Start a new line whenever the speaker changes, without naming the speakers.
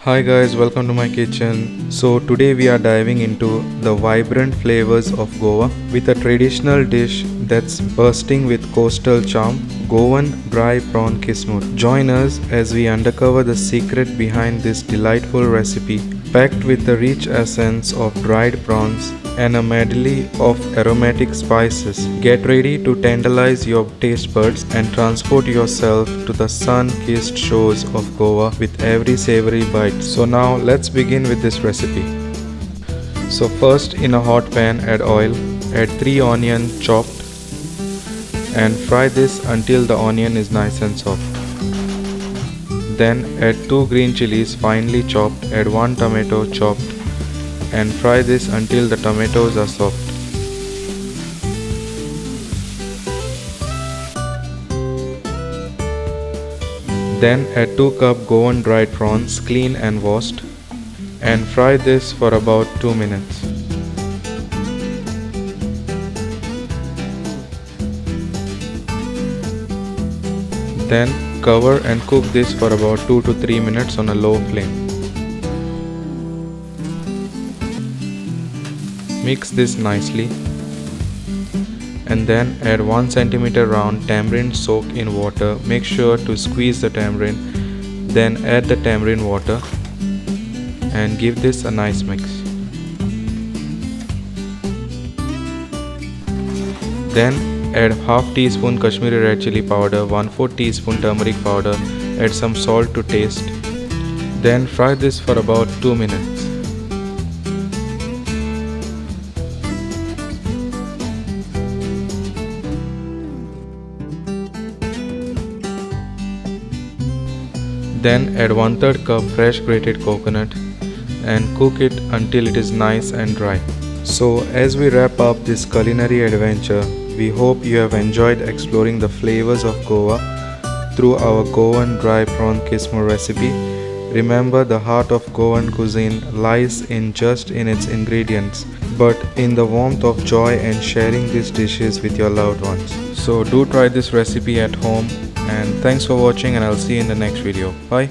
Hi guys, welcome to my kitchen. So today we are diving into the vibrant flavors of Goa with a traditional dish that's bursting with coastal charm, Goan dry prawn kismur. Join us as we uncover the secret behind this delightful recipe packed with the rich essence of dried prawns and a medley of aromatic spices. Get ready to tantalize your taste buds and transport yourself to the sun-kissed shores of Goa with every savory bite. So now let's begin with this recipe. So first, in a hot pan, add oil, add 3 onions chopped and fry this until the onion is nice and soft. Then add 2 green chilies finely chopped, add 1 tomato chopped and fry this until the tomatoes are soft. Then add 2 cups Goan dried prawns, clean and washed, and fry this for about 2 minutes. Then cover and cook this for about 2 to 3 minutes on a low flame. Mix this nicely and then add 1 cm round tamarind soaked in water. Make sure to squeeze the tamarind, then add the tamarind water and give this a nice mix. Then add half teaspoon Kashmiri red chili powder, 1/4 teaspoon turmeric powder, add some salt to taste. Then fry this for about 2 minutes. Then add 1/3 cup fresh grated coconut and cook it until it is nice and dry. So as we wrap up this culinary adventure, we hope you have enjoyed exploring the flavors of Goa through our Goan dry prawn kismur recipe. Remember, the heart of Goan cuisine lies just in its ingredients, but in the warmth of joy and sharing these dishes with your loved ones. So do try this recipe at home, and thanks for watching, and I'll see you in the next video. Bye.